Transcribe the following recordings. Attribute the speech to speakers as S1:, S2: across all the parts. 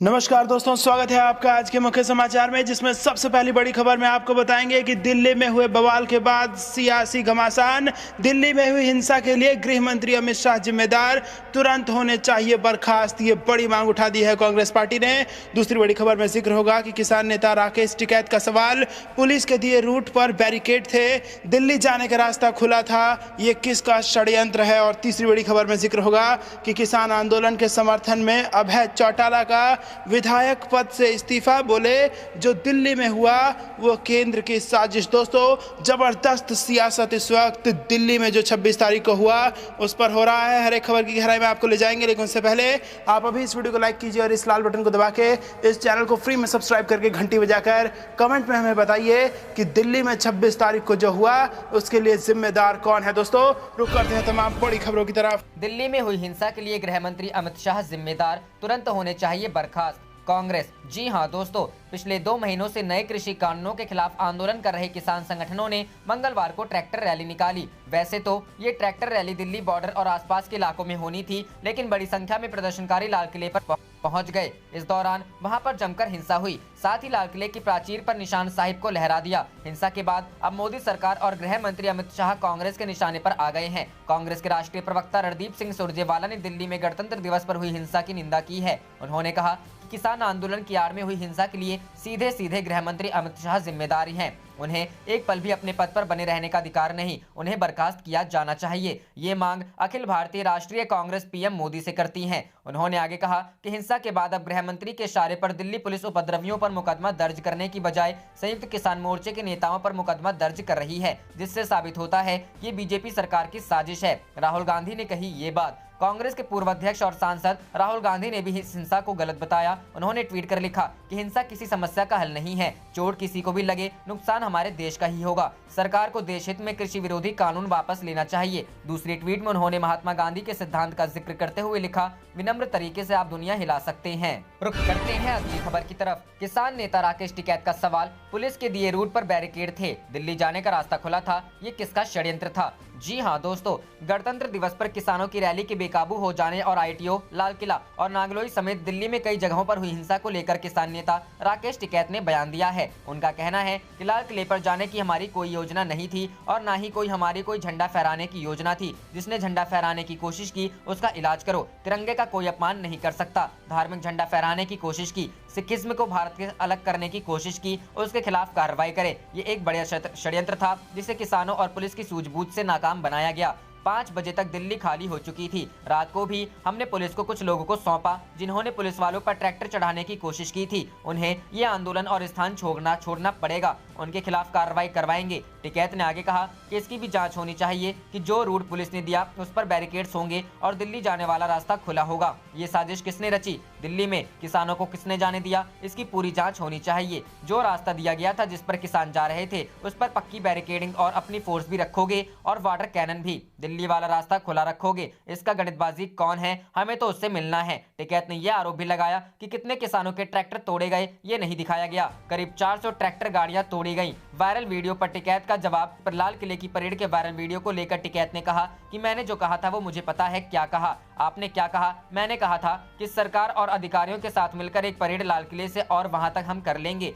S1: नमस्कार दोस्तों, स्वागत है आपका आज के मुख्य समाचार में, जिसमें सबसे पहली बड़ी खबर में आपको बताएंगे कि दिल्ली में हुए बवाल के बाद सियासी घमासान। दिल्ली में हुई हिंसा के लिए गृह मंत्री अमित शाह जिम्मेदार, तुरंत होने चाहिए बर्खास्त, ये बड़ी मांग उठा दी है कांग्रेस पार्टी ने। दूसरी बड़ी खबर में जिक्र होगा कि किसान नेता राकेश टिकैत का सवाल, पुलिस के दिए रूट पर बैरिकेड थे, दिल्ली जाने का रास्ता खुला था, ये किसका षड्यंत्र है। और तीसरी बड़ी खबर में जिक्र होगा कि किसान आंदोलन के समर्थन में अभय चौटाला का विधायक पद से इस्तीफा, बोले जो दिल्ली में हुआ वो केंद्र की साजिश। दोस्तों, जबरदस्त सियासत इस वक्त दिल्ली में जो 26 तारीख को हुआ उस पर हो रहा है। हर एक खबर की गहराई में आपको ले जाएंगे, लेकिन उससे पहले आप अभी इस वीडियो को लाइक कीजिए और इस लाल बटन को दबा के इस चैनल को फ्री में सब्सक्राइब करके घंटी बजाकर कमेंट में हमें बताइए कि दिल्ली में 26 तारीख को जो हुआ उसके लिए जिम्मेदार कौन है। दोस्तों, रुक करते हैं तमाम बड़ी खबरों की तरफ।
S2: दिल्ली में हुई हिंसा के लिए गृह मंत्री अमित शाह जिम्मेदार, तुरंत होने चाहिए बर्खास्त। कांग्रेस। जी हां दोस्तों, पिछले 2 महीनों से नए कृषि कानूनों के खिलाफ आंदोलन कर रहे किसान संगठनों ने मंगलवार को ट्रैक्टर रैली निकाली। वैसे तो ये ट्रैक्टर रैली दिल्ली बॉर्डर और आसपास के इलाकों में होनी थी, लेकिन बड़ी संख्या में प्रदर्शनकारी लाल किले पर पहुंच गए। इस दौरान वहां पर जमकर हिंसा हुई, साथ ही लाल किले की प्राचीर पर निशान साहिब को लहरा दिया। हिंसा के बाद अब मोदी सरकार और गृह मंत्री अमित शाह कांग्रेस के निशाने पर आ गए हैं। कांग्रेस के राष्ट्रीय प्रवक्ता रणदीप सिंह सुरजेवाला ने दिल्ली में गणतंत्र दिवस पर हुई हिंसा की निंदा की है। उन्होंने कहा कि किसान आंदोलन की आड़ में हुई हिंसा के लिए सीधे सीधे गृह मंत्री अमित शाह जिम्मेदार हैं। उन्हें एक पल भी अपने पद पर बने रहने का अधिकार नहीं, उन्हें बर्खास्त किया जाना चाहिए। ये मांग अखिल भारतीय राष्ट्रीय कांग्रेस पीएम मोदी से करती है। उन्होंने आगे कहा कि हिंसा के बाद अब गृह मंत्री के इशारे पर दिल्ली पुलिस उपद्रवियों पर मुकदमा दर्ज करने की बजाय संयुक्त किसान मोर्चे के नेताओं पर मुकदमा दर्ज कर रही है, जिससे साबित होता है कि बीजेपी सरकार की साजिश है। राहुल गांधी ने कही ये बात। कांग्रेस के पूर्व अध्यक्ष और सांसद राहुल गांधी ने भी इस हिंसा को गलत बताया। उन्होंने ट्वीट कर लिखा कि हिंसा किसी समस्या का हल नहीं है, चोट किसी को भी लगे नुकसान हमारे देश का ही होगा। सरकार को देश हित में कृषि विरोधी कानून वापस लेना चाहिए। दूसरी ट्वीट में उन्होंने महात्मा गांधी के सिद्धांत का जिक्र करते हुए लिखा, विनम्र तरीके से आप दुनिया हिला सकते हैं। रुख करते हैं अगली खबर की तरफ। किसान नेता राकेश टिकैत का सवाल, पुलिस के दिए रूट पर बैरिकेड थे, दिल्ली जाने का रास्ता खुला था, ये किसका षड्यंत्र था। जी हां दोस्तों, गणतंत्र दिवस पर किसानों की रैली के बेकाबू हो जाने और आईटीओ, लाल किला और नागलोई समेत दिल्ली में कई जगहों पर हुई हिंसा को लेकर किसान नेता राकेश टिकैत ने बयान दिया है। उनका कहना है कि लाल किले पर जाने की हमारी कोई योजना नहीं थी और ना ही हमारी कोई झंडा फहराने की योजना थी। जिसने झंडा फहराने की कोशिश की उसका इलाज करो, तिरंगे का कोई अपमान नहीं कर सकता। धार्मिक झंडा फहराने की कोशिश की, सिखिज्म को भारत से अलग करने की कोशिश की, उसके खिलाफ कार्रवाई करे। ये एक बड़ा षड्यंत्र था जिसे किसानों और पुलिस की सूझबूझ से नाकाम बनाया गया। 5 बजे तक दिल्ली खाली हो चुकी थी। रात को भी हमने पुलिस को कुछ लोगों को सौंपा जिन्होंने पुलिस वालों पर ट्रैक्टर चढ़ाने की कोशिश की थी। उन्हें ये आंदोलन और स्थान छोड़ना पड़ेगा, उनके खिलाफ कार्रवाई करवाएंगे। टिकैत ने आगे कहा कि इसकी भी जांच होनी चाहिए कि जो रूट पुलिस ने दिया उस पर बैरिकेड्स होंगे और दिल्ली जाने वाला रास्ता खुला होगा। ये साजिश किसने रची, दिल्ली में किसानों को किसने जाने दिया, इसकी पूरी जांच होनी चाहिए। जो रास्ता दिया गया था जिस पर किसान जा रहे थे उस पर पक्की बैरिकेडिंग और अपनी फोर्स भी रखोगे और वाटर कैनन भी। दिल्ली वाला रास्ता खुला रखोगे, इसका गणितबाजी कौन है, हमें तो उससे मिलना है। टिकैत ने यह आरोप भी लगाया कि कितने किसानों के ट्रैक्टर तोड़े गए ये नहीं दिखाया गया। करीब 400 ट्रैक्टर गाड़ियां तोड़ी गई। वायरल वीडियो पर टिकैत का जवाब पर लाल किले की परेड के वायरल वीडियो को लेकर टिकैत ने कहा कि मैंने जो कहा था वो मुझे पता है क्या कहा। आपने क्या कहा? मैंने कहा था कि सरकार और अधिकारियों के साथ मिलकर एक परेड लाल किले से और वहां तक हम कर लेंगे,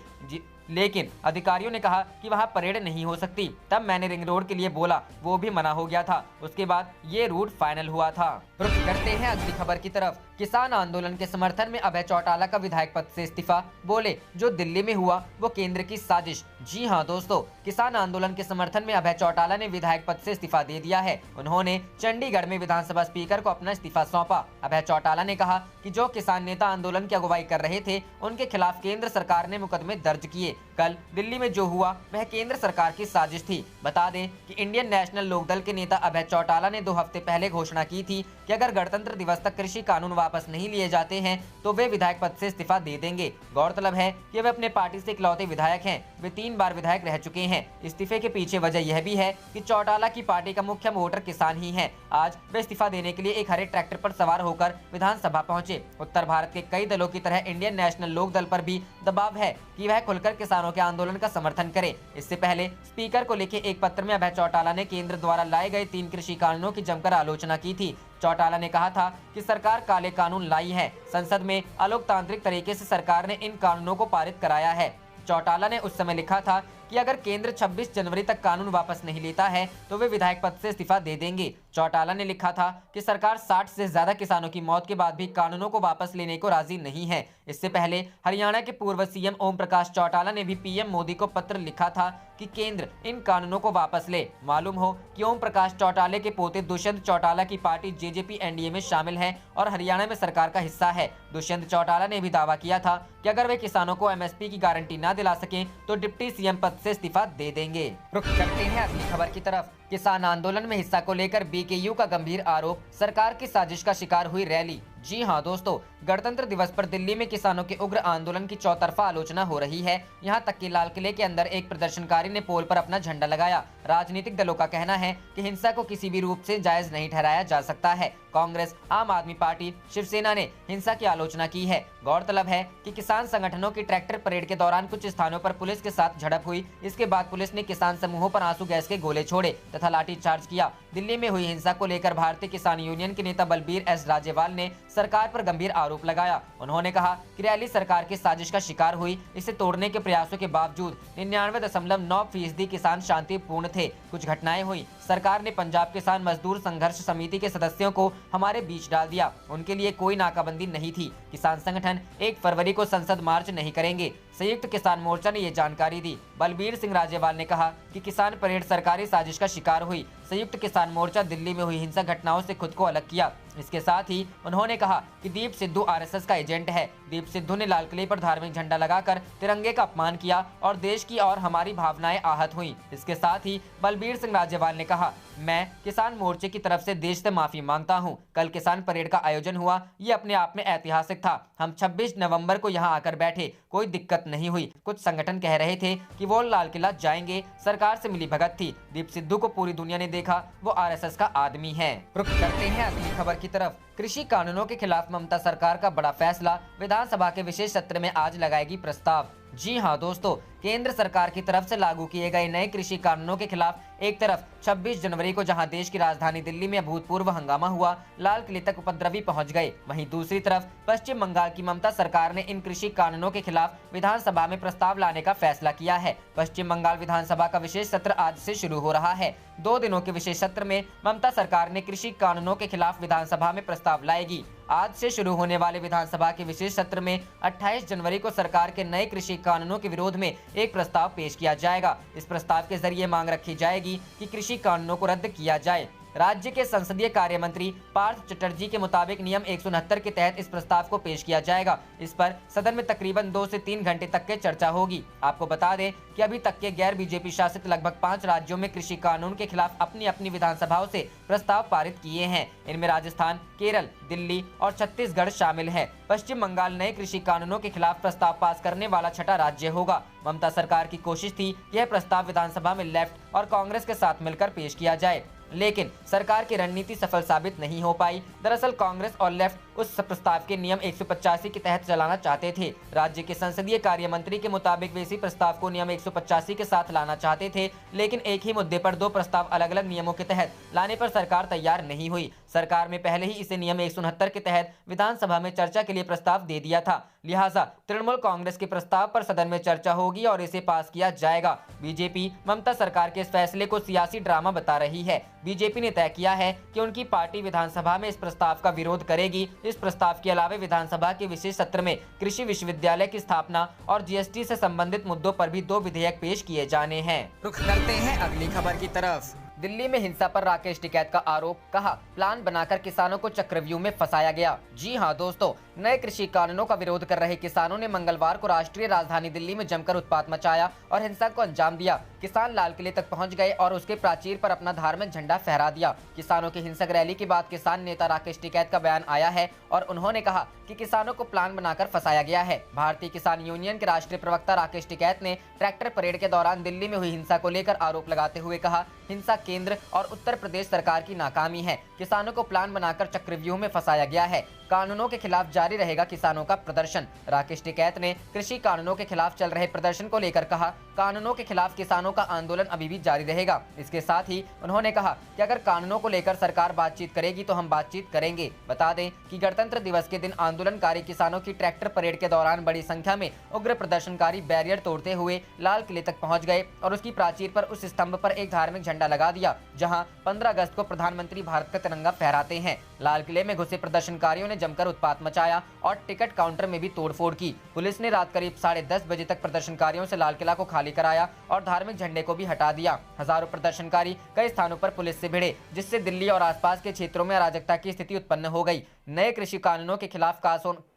S2: लेकिन अधिकारियों ने कहा कि वहां परेड नहीं हो सकती। तब मैंने रिंग रोड के लिए बोला, वो भी मना हो गया था। उसके बाद ये रूट फाइनल हुआ था। रुक करते हैं अगली खबर की तरफ। किसान आंदोलन के समर्थन में अभय चौटाला का विधायक पद से इस्तीफा, बोले जो दिल्ली में हुआ वो केंद्र की साजिश। जी हां दोस्तों, किसान आंदोलन के समर्थन में अभय चौटाला ने विधायक पद से इस्तीफा दे दिया है। उन्होंने चंडीगढ़ में विधानसभा स्पीकर को अपना इस्तीफा सौंपा। अभय चौटाला ने कहा कि जो किसान नेता आंदोलन की अगुवाई कर रहे थे उनके खिलाफ केंद्र सरकार ने मुकदमे दर्ज किए। कल दिल्ली में जो हुआ वह केंद्र सरकार की साजिश थी। बता दें कि इंडियन नेशनल लोकदल के नेता अभय चौटाला ने 2 हफ्ते पहले घोषणा की थी कि अगर गणतंत्र दिवस तक कृषि कानून वापस नहीं लिए जाते हैं तो वे विधायक पद से इस्तीफा दे देंगे। गौरतलब है कि वे अपने पार्टी से इकलौते विधायक हैं। वे 3 बार विधायक रह चुके हैं। इस्तीफे के पीछे वजह यह भी है कि चौटाला की पार्टी का मुख्य वोटर किसान ही है। आज वे इस्तीफा देने के लिए एक हरे ट्रैक्टर पर सवार होकर विधानसभा पहुंचे। उत्तर भारत के कई दलों की तरह इंडियन नेशनल लोकदल पर भी दबाव है कि वह खुलकर किसानों के आंदोलन का समर्थन करे। इससे पहले स्पीकर को लिखे एक पत्र में अभय चौटाला ने केंद्र द्वारा लाए गए 3 कृषि कानूनों की जमकर आलोचना की थी। चौटाला ने कहा था कि सरकार काले कानून लाई है। संसद में अलोकतांत्रिक तरीके से सरकार ने इन कानूनों को पारित कराया है। चौटाला ने उस समय लिखा था कि अगर केंद्र 26 जनवरी तक कानून वापस नहीं लेता है तो वे विधायक पद से इस्तीफा दे देंगे। चौटाला ने लिखा था कि सरकार 60 से ज्यादा किसानों की मौत के बाद भी कानूनों को वापस लेने को राजी नहीं है। इससे पहले हरियाणा के पूर्व सीएम ओम प्रकाश चौटाला ने भी पीएम मोदी को पत्र लिखा था कि केंद्र इन कानूनों को वापस ले। मालूम हो कि ओम प्रकाश चौटाला के पोते दुष्यंत चौटाला की पार्टी जेजेपी एनडीए में शामिल है और हरियाणा में सरकार का हिस्सा है। दुष्यंत चौटाला ने भी दावा किया था कि अगर वे किसानों को एमएसपी की गारंटी न दिला सके तो डिप्टी सीएम पद से इस्तीफा दे देंगे। रुक करते हैं अगली खबर की तरफ। किसान आंदोलन में हिस्सा को लेकर बीकेयू का गंभीर आरोप, सरकार की साजिश का शिकार हुई रैली। जी हां दोस्तों, गणतंत्र दिवस पर दिल्ली में किसानों के उग्र आंदोलन की चौतरफा आलोचना हो रही है। यहां तक कि लाल किले के अंदर एक प्रदर्शनकारी ने पोल पर अपना झंडा लगाया। राजनीतिक दलों का कहना है कि हिंसा को किसी भी रूप से जायज नहीं ठहराया जा सकता है। कांग्रेस, आम आदमी पार्टी, शिवसेना ने हिंसा की आलोचना की है। गौरतलब है कि किसान संगठनों की ट्रैक्टर परेड के दौरान कुछ स्थानों पर पुलिस के साथ झड़प हुई। इसके बाद पुलिस ने किसान समूहों पर आंसू गैस के गोले छोड़े तथा लाठीचार्ज किया। दिल्ली में हुई हिंसा को लेकर भारतीय किसान यूनियन के नेता बलबीर एस राजेवाल ने सरकार पर गंभीर आरोप लगाया। उन्होंने कहा कि रैली सरकार की साजिश का शिकार हुई। इसे तोड़ने के प्रयासों के बावजूद 99.9% किसान शांतिपूर्ण थे। कुछ घटनाएं हुई। सरकार ने पंजाब किसान मजदूर संघर्ष समिति के सदस्यों को हमारे बीच डाल दिया। उनके लिए कोई नाकाबंदी नहीं थी। किसान संगठन 1 फरवरी को संसद मार्च नहीं करेंगे। संयुक्त किसान मोर्चा ने ये जानकारी दी। बलबीर सिंह राजेवाल ने कहा कि किसान परेड सरकारी साजिश का शिकार हुई। संयुक्त किसान मोर्चा दिल्ली में हुई हिंसक घटनाओं से खुद को अलग किया। इसके साथ ही उन्होंने कहा कि दीप सिद्धू आरएसएस का एजेंट है। दीप सिद्धू ने लाल किले पर धार्मिक झंडा लगाकर तिरंगे का अपमान किया और देश की और हमारी भावनाएं आहत हुई। इसके साथ ही बलबीर सिंह राजेवाल ने कहा, मैं किसान मोर्चे की तरफ से देश से माफी मांगता हूं। कल किसान परेड का आयोजन हुआ, ये अपने आप में ऐतिहासिक था। हम 26 नवंबर को यहां आकर बैठे, कोई दिक्कत नहीं हुई। कुछ संगठन कह रहे थे कि वो लाल किला जाएंगे, सरकार से मिली भगत थी। दीप सिद्धू को पूरी दुनिया ने देखा, वो आरएसएस का आदमी है। रुक करते हैं अगली खबर की तरफ। कृषि कानूनों के खिलाफ ममता सरकार का बड़ा फैसला, विधानसभा के विशेष सत्र में आज लगाएगी प्रस्ताव। जी हां दोस्तों, केंद्र सरकार की तरफ से लागू किए गए नए कृषि कानूनों के खिलाफ एक तरफ 26 जनवरी को जहां देश की राजधानी दिल्ली में अभूतपूर्व हंगामा हुआ, लाल किले तक उपद्रवी पहुंच गए, वहीं दूसरी तरफ पश्चिम बंगाल की ममता सरकार ने इन कृषि कानूनों के खिलाफ विधानसभा में प्रस्ताव लाने का फैसला किया है। पश्चिम बंगाल विधानसभा का विशेष सत्र आज से शुरू हो रहा है। 2 दिनों के विशेष सत्र में ममता सरकार ने कृषि कानूनों के खिलाफ विधानसभा में प्रस्ताव लाएगी। आज से शुरू होने वाले विधानसभा के विशेष सत्र में 28 जनवरी को सरकार के नए कृषि कानूनों के विरोध में एक प्रस्ताव पेश किया जाएगा। इस प्रस्ताव के जरिए मांग रखी जाएगी कि कृषि कानूनों को रद्द किया जाए। राज्य के संसदीय कार्य मंत्री पार्थ चटर्जी के मुताबिक नियम 169 के तहत इस प्रस्ताव को पेश किया जाएगा। इस पर सदन में तकरीबन 2 से 3 घंटे तक के चर्चा होगी। आपको बता दें कि अभी तक के गैर बीजेपी शासित लगभग 5 राज्यों में कृषि कानून के खिलाफ अपनी अपनी विधानसभाओं से प्रस्ताव पारित किए हैं। इनमें राजस्थान, केरल, दिल्ली और छत्तीसगढ़ शामिल है। पश्चिम बंगाल नए कृषि कानूनों के खिलाफ प्रस्ताव पास करने वाला 6ठा राज्य होगा। ममता सरकार की कोशिश थी यह प्रस्ताव विधानसभा में लेफ्ट और कांग्रेस के साथ मिलकर पेश किया जाए, लेकिन सरकार की रणनीति सफल साबित नहीं हो पाई। दरअसल कांग्रेस और लेफ्ट उस प्रस्ताव के नियम 185 के तहत चलाना चाहते थे। राज्य के संसदीय कार्य मंत्री के मुताबिक वे इसी प्रस्ताव को नियम 185 के साथ लाना चाहते थे, लेकिन एक ही मुद्दे पर 2 प्रस्ताव अलग अलग नियमों के तहत लाने पर सरकार तैयार नहीं हुई। सरकार में पहले ही इसे नियम 169 के तहत विधानसभा में चर्चा के लिए प्रस्ताव दे दिया था। लिहाजा तृणमूल कांग्रेस के प्रस्ताव पर सदन में चर्चा होगी और इसे पास किया जाएगा। बीजेपी ममता सरकार के इस फैसले को सियासी ड्रामा बता रही है। बीजेपी ने तय किया है कि उनकी पार्टी विधानसभा में इस प्रस्ताव का विरोध करेगी। इस प्रस्ताव के अलावा विधानसभा के विशेष सत्र में कृषि विश्वविद्यालय की स्थापना और जीएसटी से संबंधित मुद्दों पर भी 2 विधेयक पेश किए जाने हैं। रुख करते हैं अगली खबर की तरफ। दिल्ली में हिंसा पर राकेश टिकैत का आरोप, कहा प्लान बनाकर किसानों को चक्रव्यूह में फंसाया गया। जी हां दोस्तों, नए कृषि कानूनों का विरोध कर रहे किसानों ने मंगलवार को राष्ट्रीय राजधानी दिल्ली में जमकर उत्पात मचाया और हिंसा को अंजाम दिया। किसान लाल किले तक पहुंच गए और उसके प्राचीर पर अपना धार्मिक झंडा फहरा दिया। किसानों की हिंसक रैली के बाद किसान नेता राकेश टिकैत का बयान आया है और उन्होंने कहा कि किसानों को प्लान बनाकर फंसाया गया है। भारतीय किसान यूनियन के राष्ट्रीय प्रवक्ता राकेश टिकैत ने ट्रैक्टर परेड के दौरान दिल्ली में हुई हिंसा को लेकर आरोप लगाते हुए कहा, हिंसा केंद्र और उत्तर प्रदेश सरकार की नाकामी है। किसानों को प्लान बनाकर चक्रव्यूह में फंसाया गया है। कानूनों के खिलाफ जारी रहेगा किसानों का प्रदर्शन। राकेश टिकैत ने कृषि कानूनों के खिलाफ चल रहे प्रदर्शन को लेकर कहा, कानूनों के खिलाफ किसानों का आंदोलन अभी भी जारी रहेगा। इसके साथ ही उन्होंने कहा कि अगर कानूनों को लेकर सरकार बातचीत करेगी तो हम बातचीत करेंगे। बता दें कि गणतंत्र दिवस के दिन आंदोलनकारी किसानों की ट्रैक्टर परेड के दौरान बड़ी संख्या में उग्र प्रदर्शनकारी बैरियर तोड़ते हुए लाल किले तक पहुंच गए और उसकी प्राचीर पर उस स्तंभ पर एक धार्मिक झंडा लगा दिया जहां 15 अगस्त को प्रधानमंत्री भारत का तिरंगा फहराते हैं। लाल किले में घुसे प्रदर्शनकारियों ने जमकर उत्पात मचाया और टिकट काउंटर में भी तोड़फोड़ की। पुलिस ने रात करीब 10:30 बजे तक प्रदर्शनकारियों से लाल किला को खाली कराया और धार्मिक झंडे को भी हटा दिया। हजारों प्रदर्शनकारी कई स्थानों पर पुलिस से भिड़े, जिससे दिल्ली और आसपास के क्षेत्रों में अराजकता की स्थिति उत्पन्न हो गई। नए कृषि कानूनों के खिलाफ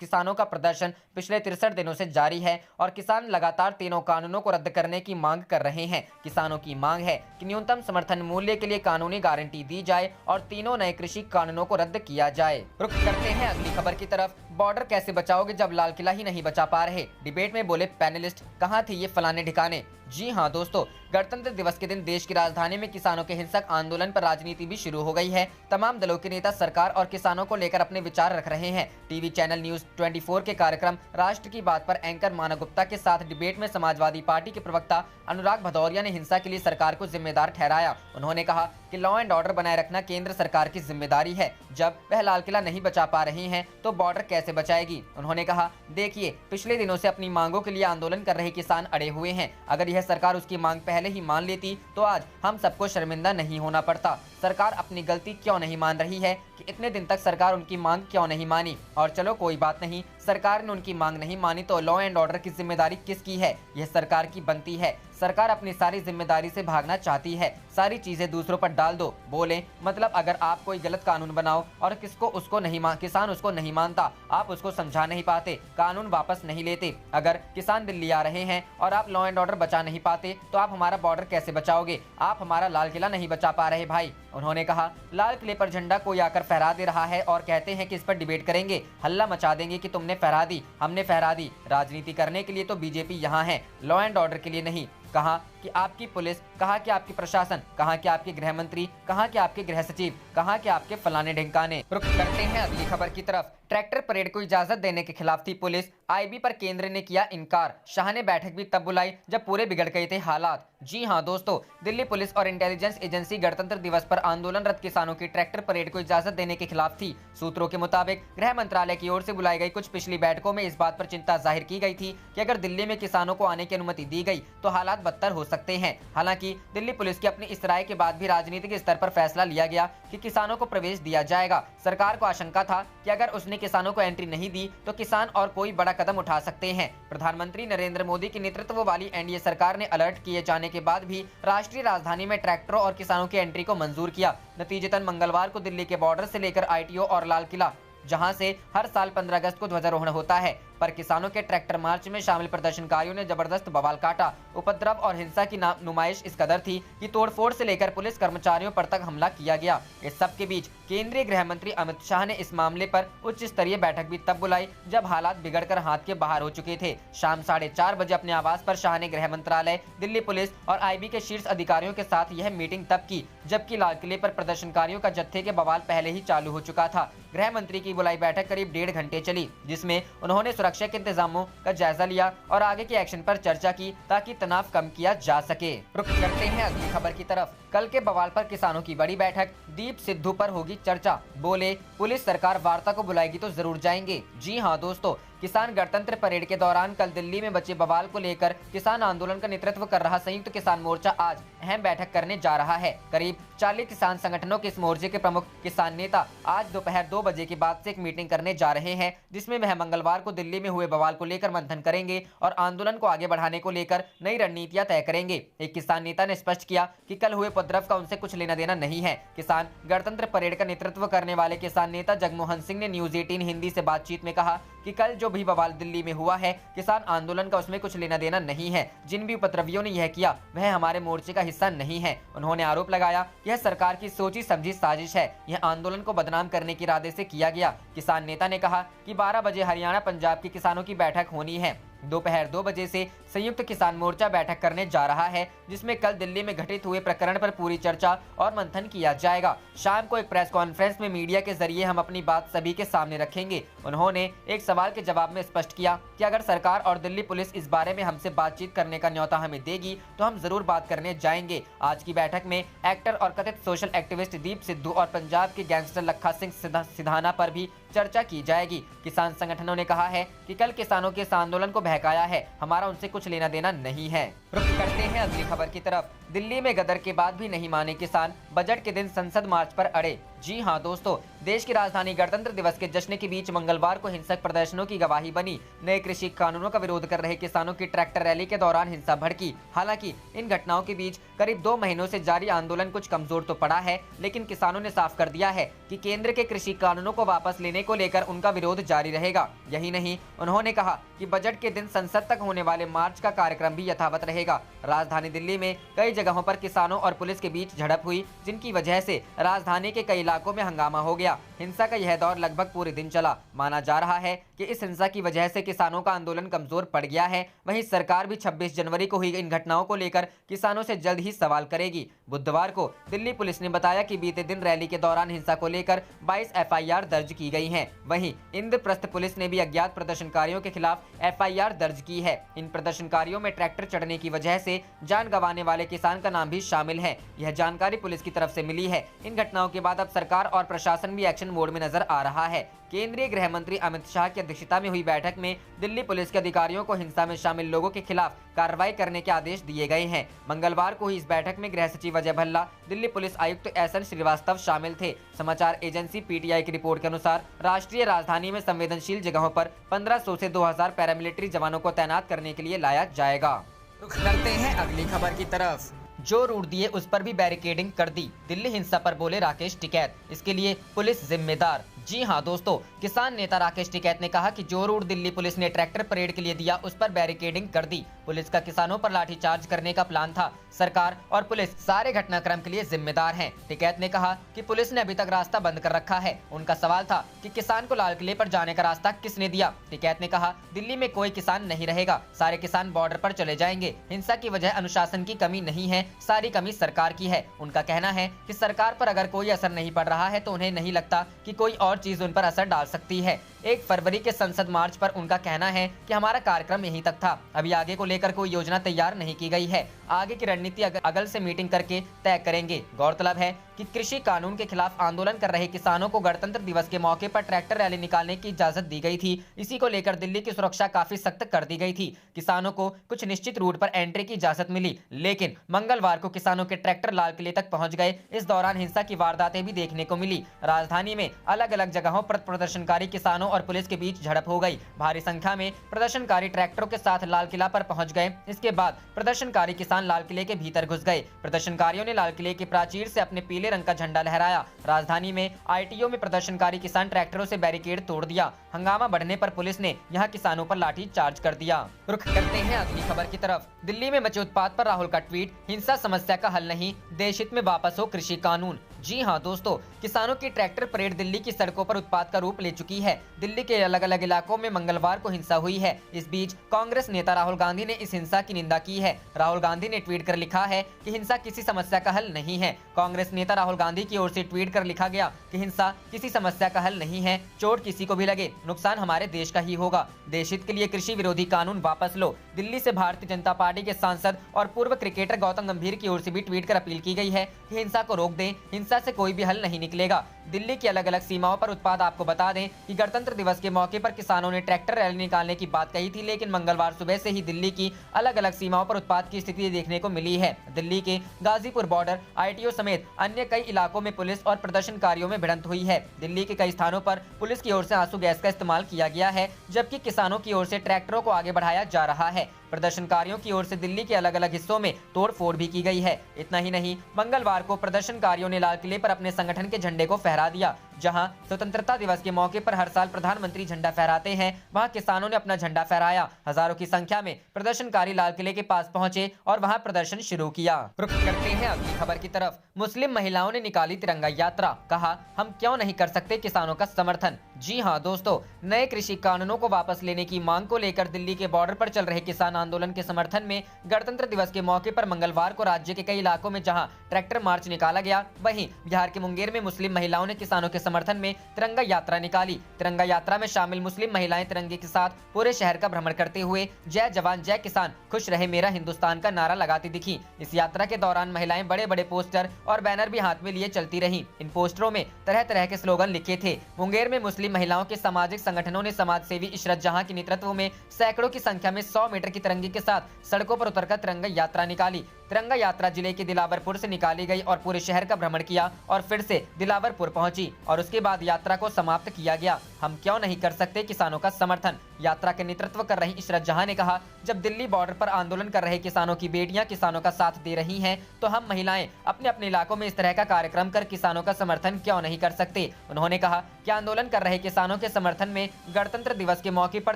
S2: किसानों का प्रदर्शन पिछले 63 दिनों से जारी है और किसान लगातार तीनों कानूनों को रद्द करने की मांग कर रहे हैं। किसानों की मांग है कि न्यूनतम समर्थन मूल्य के लिए कानूनी गारंटी दी जाए और तीनों नए कृषि कानूनों को रद्द किया जाए। रुख करते हैं अगली खबर की तरफ। बॉर्डर कैसे बचाओगे जब लाल किला ही नहीं बचा पा रहे, डिबेट में बोले पैनलिस्ट, कहां थे ये फलाने ठिकाने। जी हां दोस्तों, गणतंत्र दिवस के दिन देश की राजधानी में किसानों के हिंसक आंदोलन पर राजनीति भी शुरू हो गई है। तमाम दलों के नेता सरकार और किसानों को लेकर अपने विचार रख रहे हैं। टीवी चैनल न्यूज 24 के कार्यक्रम राष्ट्र की बात पर एंकर माना गुप्ता के साथ डिबेट में समाजवादी पार्टी के प्रवक्ता अनुराग भदौरिया ने हिंसा के लिए सरकार को जिम्मेदार ठहराया। उन्होंने कहा कि लॉ एंड ऑर्डर बनाए रखना केंद्र सरकार की जिम्मेदारी है। जब वह लाल किला नहीं बचा पा रही है तो बॉर्डर कैसे बचाएगी। उन्होंने कहा, देखिए, पिछले दिनों से अपनी मांगों के लिए आंदोलन कर रहे किसान अड़े हुए हैं। अगर यह सरकार उसकी मांग पहले ही मान लेती तो आज हम सबको शर्मिंदा नहीं होना पड़ता। सरकार अपनी गलती क्यों नहीं मान रही है कि इतने दिन तक सरकार उनकी मांग क्यों नहीं मानी। और चलो कोई बात नहीं, सरकार ने उनकी मांग नहीं मानी तो लॉ एंड ऑर्डर की जिम्मेदारी किसकी है? यह सरकार की बनती है। सरकार अपनी सारी जिम्मेदारी से भागना चाहती है, सारी चीजें दूसरों पर डाल दो। बोले मतलब अगर आप कोई गलत कानून बनाओ और किसान उसको नहीं मानता, आप उसको समझा नहीं पाते, कानून वापस नहीं लेते। अगर किसान दिल्ली आ रहे हैं और आप लॉ एंड ऑर्डर बचा नहीं पाते तो आप हमारा बॉर्डर कैसे बचाओगे? आप हमारा लाल किला नहीं बचा पा रहे भाई। उन्होंने कहा, लाल किले पर झंडा कोई आकर फहरा दे रहा है और कहते हैं कि इस पर डिबेट करेंगे, हल्ला मचा देंगे कि तुमने फहरा दी, हमने फहरा दी। राजनीति करने के लिए तो बीजेपी यहाँ है, लॉ एंड ऑर्डर के लिए नहीं। कहा कि आपकी पुलिस, कहा कि आपकी प्रशासन, कहा कि आपके गृह मंत्री, कहा कि आपके गृह सचिव, कहा कि आपके फलाने ढिंकाने। रुख करते हैं अगली खबर की तरफ। ट्रैक्टर परेड को इजाजत देने के खिलाफ थी पुलिस, आईबी पर केंद्र ने किया इनकार। शाह ने बैठक भी तब बुलाई जब पूरे बिगड़ गए थे हालात। जी हां दोस्तों, दिल्ली पुलिस और इंटेलिजेंस एजेंसी गणतंत्र दिवस पर आंदोलनरत किसानों की ट्रैक्टर परेड को इजाजत देने के खिलाफ थी। सूत्रों के मुताबिक गृह मंत्रालय की ओर से बुलाई गई कुछ पिछली बैठकों में इस बात पर चिंता जाहिर की गई थी कि अगर दिल्ली में किसानों को आने की अनुमति दी गई तो हालात बदतर हो सकते हैं। हालांकि दिल्ली पुलिस की अपनी इस राय के बाद भी राजनीतिक स्तर पर फैसला लिया गया कि किसानों को प्रवेश दिया जाएगा। सरकार को आशंका था कि अगर उसने किसानों को एंट्री नहीं दी तो किसान और कोई बड़ा कदम उठा सकते हैं। प्रधानमंत्री नरेंद्र मोदी के नेतृत्व वाली एनडीए सरकार ने अलर्ट किए जाने के बाद भी राष्ट्रीय राजधानी में ट्रैक्टरों और किसानों की एंट्री को मंजूर किया। नतीजतन मंगलवार को दिल्ली के बॉर्डर से लेकर आईटीओ और लाल किला, जहां से हर साल 15 अगस्त को ध्वजारोहण होता है, पर किसानों के ट्रैक्टर मार्च में शामिल प्रदर्शनकारियों ने जबरदस्त बवाल काटा। उपद्रव और हिंसा की नुमाइश इस कदर थी कि तोड़फोड़ से लेकर पुलिस कर्मचारियों पर तक हमला किया गया। इस सब के बीच केंद्रीय गृह मंत्री अमित शाह ने इस मामले पर उच्च स्तरीय बैठक भी तब बुलाई जब हालात बिगड़कर हाथ के बाहर हो चुके थे। शाम 4:30 बजे अपने आवास पर शाह ने गृह मंत्रालय, दिल्ली पुलिस और आईबी के शीर्ष अधिकारियों के साथ यह मीटिंग तब की जबकि लाल किले पर प्रदर्शनकारियों का जत्थे के बवाल पहले ही चालू हो चुका था। गृह मंत्री की बुलाई बैठक करीब 1.5 घंटे चली, जिसमें उन्होंने सुरक्षा के इंतजामों का जायजा लिया और आगे के एक्शन पर चर्चा की ताकि तनाव कम किया जा सके। रुख करते हैं अगली खबर की तरफ। कल के बवाल पर किसानों की बड़ी बैठक, दीप सिद्धू पर होगी चर्चा। बोले पुलिस सरकार वार्ता को बुलाएगी तो जरूर जाएंगे। जी हां दोस्तों, किसान गणतंत्र परेड के दौरान कल दिल्ली में बचे बवाल को लेकर किसान आंदोलन का नेतृत्व कर रहा संयुक्त किसान मोर्चा आज अहम बैठक करने जा रहा है। करीब 40 किसान संगठनों के इस मोर्चे के प्रमुख किसान नेता आज दोपहर 2 बजे के बाद से एक मीटिंग करने जा रहे हैं, जिसमें वह मंगलवार को दिल्ली में हुए बवाल को लेकर मंथन करेंगे और आंदोलन को आगे बढ़ाने को लेकर नई रणनीतियां तय करेंगे। एक किसान नेता ने स्पष्ट किया कि कल हुए उपद्रव का उनसे कुछ लेना देना नहीं है। किसान गणतंत्र परेड का नेतृत्व करने वाले किसान नेता जगमोहन सिंह ने न्यूज 18 हिंदी से बातचीत में कहा कि कल जो भी बवाल दिल्ली में हुआ है, किसान आंदोलन का उसमें कुछ लेना देना नहीं है। जिन भी उपद्रवियों ने यह किया वह हमारे मोर्चे का हिस्सा नहीं है। उन्होंने आरोप लगाया कि यह सरकार की सोची समझी साजिश है, यह आंदोलन को बदनाम करने के इरादे से किया गया। किसान नेता ने कहा कि 12 बजे हरियाणा पंजाब के किसानों की बैठक होनी है। दोपहर 2 बजे से संयुक्त किसान मोर्चा बैठक करने जा रहा है, जिसमें कल दिल्ली में घटित हुए प्रकरण पर पूरी चर्चा और मंथन किया जाएगा। शाम को एक प्रेस कॉन्फ्रेंस में मीडिया के जरिए हम अपनी बात सभी के सामने रखेंगे। उन्होंने एक सवाल के जवाब में स्पष्ट किया कि अगर सरकार और दिल्ली पुलिस इस बारे में हमसे बातचीत करने का न्योता हमें देगी तो हम जरूर बात करने जाएंगे। आज की बैठक में एक्टर और कथित सोशल एक्टिविस्ट दीप सिद्धू और पंजाब के गैंगस्टर लखा सिंह सिधाना पर भी चर्चा की जाएगी। किसान संगठनों ने कहा है कि कल किसानों के इस आंदोलन को बहकाया है, हमारा उनसे कुछ लेना देना नहीं है। रुख करते हैं अगली खबर की तरफ। दिल्ली में गदर के बाद भी नहीं माने किसान, बजट के दिन संसद मार्च पर अड़े। जी हां दोस्तों, देश की राजधानी गणतंत्र दिवस के जश्न के बीच मंगलवार को हिंसक प्रदर्शनों की गवाही बनी। नए कृषि कानूनों का विरोध कर रहे किसानों की ट्रैक्टर रैली के दौरान हिंसा भड़की। हालांकि इन घटनाओं के बीच करीब 2 महीनों से जारी आंदोलन कुछ कमजोर तो पड़ा है, लेकिन किसानों ने साफ कर दिया है कि केंद्र के कृषि कानूनों को वापस लेने को लेकर उनका विरोध जारी रहेगा। यही नहीं, उन्होंने कहा कि बजट के दिन संसद तक होने वाले मार्च का कार्यक्रम भी यथावत रहेगा। राजधानी दिल्ली में कई जगहों पर किसानों और पुलिस के बीच झड़प हुई, जिनकी वजह से राजधानी के कई इलाकों में हंगामा हो गया। हिंसा का यह दौर लगभग पूरे दिन चला। माना जा रहा है कि इस हिंसा की वजह से किसानों का आंदोलन कमजोर पड़ गया है। वहीं सरकार भी 26 जनवरी को हुई इन घटनाओं को लेकर किसानों से जल्द ही सवाल करेगी। बुधवार को दिल्ली पुलिस ने बताया कि बीते दिन रैली के दौरान हिंसा को लेकर 22 FIR दर्ज की गई हैं। वहीं इंद्रप्रस्थ पुलिस ने भी अज्ञात प्रदर्शनकारियों के खिलाफ FIR दर्ज की है। इन प्रदर्शनकारियों में ट्रैक्टर चढ़ने की वजह से जान गंवाने वाले किसान का नाम भी शामिल है। यह जानकारी पुलिस की तरफ से मिली है। इन घटनाओं के बाद अब सरकार और प्रशासन भी एक्शन मोड में नजर आ रहा है। केंद्रीय गृह मंत्री अमित शाह की अध्यक्षता में हुई बैठक में दिल्ली पुलिस के अधिकारियों को हिंसा में शामिल लोगों के खिलाफ कार्रवाई करने के आदेश दिए गए हैं। मंगलवार को हुई इस बैठक में गृह सचिव अजय भल्ला, दिल्ली पुलिस आयुक्त SN श्रीवास्तव शामिल थे। समाचार एजेंसी PTI की रिपोर्ट के अनुसार राष्ट्रीय राजधानी में संवेदनशील जगहों पर 1500 से 2000 पैरामिलिट्री जवानों को तैनात करने के लिए लाया जाएगा। रुख करते हैं अगली खबर की तरफ। जो रूट दिए उस पर भी बैरिकेडिंग कर दी, दिल्ली हिंसा पर बोले राकेश टिकैत, इसके लिए पुलिस जिम्मेदार। जी हां दोस्तों, किसान नेता राकेश टिकैत ने कहा कि जो रूट दिल्ली पुलिस ने ट्रैक्टर परेड के लिए दिया उस पर बैरिकेडिंग कर दी। पुलिस का किसानों पर लाठीचार्ज करने का प्लान था। सरकार और पुलिस सारे घटनाक्रम के लिए जिम्मेदार हैं। टिकैत ने कहा कि पुलिस ने अभी तक रास्ता बंद कर रखा है। उनका सवाल था कि किसान को लाल किले पर जाने का रास्ता किसने दिया। टिकैत ने कहा, दिल्ली में कोई किसान नहीं रहेगा, सारे किसान बॉर्डर पर चले जाएंगे। हिंसा की वजह अनुशासन की कमी नहीं है, सारी कमी सरकार की है। उनका कहना है कि सरकार पर अगर कोई असर नहीं पड़ रहा है तो उन्हें नहीं लगता कि कोई और चीज उन पर असर डाल सकती है। 1 फरवरी के संसद मार्च पर उनका कहना है कि हमारा कार्यक्रम यहीं तक था, अभी आगे को लेकर कोई योजना तैयार नहीं की गई है। आगे की रणनीति अगल से मीटिंग करके तय करेंगे। गौरतलब है कि कृषि कानून के खिलाफ आंदोलन कर रहे किसानों को गणतंत्र दिवस के मौके पर ट्रैक्टर रैली निकालने की इजाजत दी गई थी। इसी को लेकर दिल्ली की सुरक्षा काफी सख्त कर दी गई थी। किसानों को कुछ निश्चित रूट पर एंट्री की इजाजत मिली, लेकिन मंगलवार को किसानों के ट्रैक्टर लाल किले तक पहुंच गए। इस दौरान हिंसा की वारदातें भी देखने को मिली। राजधानी में अलग अलग जगहों पर प्रदर्शनकारी किसानों और पुलिस के बीच झड़प हो गई। भारी संख्या में प्रदर्शनकारी ट्रैक्टरों के साथ लाल किला पर पहुंच गए। इसके बाद प्रदर्शनकारी किसान लाल किले के भीतर घुस गए। प्रदर्शनकारियों ने लाल किले के प्राचीर से अपने पीले रंग का झंडा लहराया। राजधानी में ITO में प्रदर्शनकारी किसान ट्रैक्टरों से बैरिकेड तोड़ दिया। हंगामा बढ़ने पर पुलिस ने यहां किसानों पर लाठी चार्ज कर दिया। रुख करते हैं अगली खबर की तरफ। दिल्ली में मचे उत्पात पर राहुल का ट्वीट, हिंसा समस्या का हल नहीं, देश हित में वापस हो कृषि कानून। जी हां दोस्तों, किसानों की ट्रैक्टर परेड दिल्ली की सड़कों पर उत्पात का रूप ले चुकी है। दिल्ली के अलग अलग इलाकों में मंगलवार को हिंसा हुई है। इस बीच कांग्रेस नेता राहुल गांधी ने इस हिंसा की निंदा की है। राहुल गांधी ने ट्वीट कर लिखा है कि हिंसा किसी समस्या का हल नहीं है। कांग्रेस नेता राहुल गांधी की ओर से ट्वीट कर लिखा गया कि हिंसा किसी समस्या का हल नहीं है, चोट किसी को भी लगे, नुकसान हमारे देश का ही होगा। देश हित के लिए कृषि विरोधी कानून वापस लो। दिल्ली से भारतीय जनता पार्टी के सांसद और पूर्व क्रिकेटर गौतम गंभीर की ओर से भी ट्वीट कर अपील की गई है कि हिंसा को रोक दें, हिंसा से कोई भी हल नहीं निकलेगा। दिल्ली की अलग अलग सीमाओं पर उत्पाद, आपको बता दें कि गणतंत्र दिवस के मौके पर किसानों ने ट्रैक्टर रैली निकालने की बात कही थी, लेकिन मंगलवार सुबह से ही दिल्ली की अलग अलग सीमाओं पर उत्पाद की स्थिति देखने को मिली है। दिल्ली के गाजीपुर बॉर्डर, ITO समेत अन्य कई इलाकों में पुलिस और प्रदर्शनकारियों में भिड़ंत हुई है। दिल्ली के कई स्थानों पर पुलिस की ओर से आंसू गैस का इस्तेमाल किया गया है, जबकि किसानों की ओर से ट्रैक्टरों को आगे बढ़ाया जा रहा है। प्रदर्शनकारियों की ओर से दिल्ली के अलग अलग हिस्सों में तोड़फोड़ भी की गई है। इतना ही नहीं, मंगलवार को प्रदर्शनकारियों ने लाल किले पर अपने संगठन के झंडे को फहरा दिया। जहां स्वतंत्रता दिवस के मौके पर हर साल प्रधानमंत्री झंडा फहराते हैं, वहां किसानों ने अपना झंडा फहराया। हजारों की संख्या में प्रदर्शनकारी लाल किले के पास पहुंचे और वहां प्रदर्शन शुरू किया। रुक करते हैं अगली खबर की तरफ। मुस्लिम महिलाओं ने निकाली तिरंगा यात्रा, कहा हम क्यों नहीं कर सकते किसानों का समर्थन। जी हां दोस्तों, नए कृषि कानूनों को वापस लेने की मांग को लेकर दिल्ली के बॉर्डर पर चल रहे किसान आंदोलन के समर्थन में गणतंत्र दिवस के मौके पर मंगलवार को राज्य के कई इलाकों में जहां ट्रैक्टर मार्च निकाला गया, वहीं बिहार के मुंगेर में मुस्लिम महिलाओं ने किसानों के समर्थन में तिरंगा यात्रा निकाली। तिरंगा यात्रा में शामिल मुस्लिम महिलाएं तिरंगे के साथ पूरे शहर का भ्रमण करते हुए जय जवान जय किसान, खुश रहे मेरा हिंदुस्तान का नारा लगाती दिखी। इस यात्रा के दौरान महिलाएं बड़े बड़े पोस्टर और बैनर भी हाथ में लिए चलती रहीं। इन पोस्टरों में तरह तरह के स्लोगन लिखे थे। मुंगेर में मुस्लिम महिलाओं के सामाजिक संगठनों ने समाज सेवी इशरत जहां के नेतृत्व में सैकड़ों की संख्या में 100 मीटर की तिरंगे के साथ सड़कों पर उतरकर तिरंगा यात्रा निकाली। तिरंगा यात्रा जिले के दिलावरपुर से निकाली गई और पूरे शहर का भ्रमण किया और फिर से दिलावरपुर पहुंची और उसके बाद यात्रा को समाप्त किया गया। हम क्यों नहीं कर सकते किसानों का समर्थन। यात्रा के नेतृत्व कर रही इशरत जहां ने कहा, जब दिल्ली बॉर्डर पर आंदोलन कर रहे किसानों की बेटियां किसानों का साथ दे रही हैं, तो हम महिलाएं अपने अपने इलाकों में इस तरह का कार्यक्रम कर किसानों का समर्थन क्यों नहीं कर सकते। उन्होंने कहा कि आंदोलन कर रहे किसानों के समर्थन में गणतंत्र दिवस के मौके पर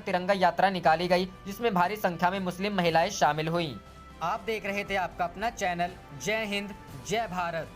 S2: तिरंगा यात्रा निकाली गई, जिसमें भारी संख्या में मुस्लिम महिलाएं शामिल हुई। आप देख रहे थे आपका अपना चैनल जय हिंद जय भारत।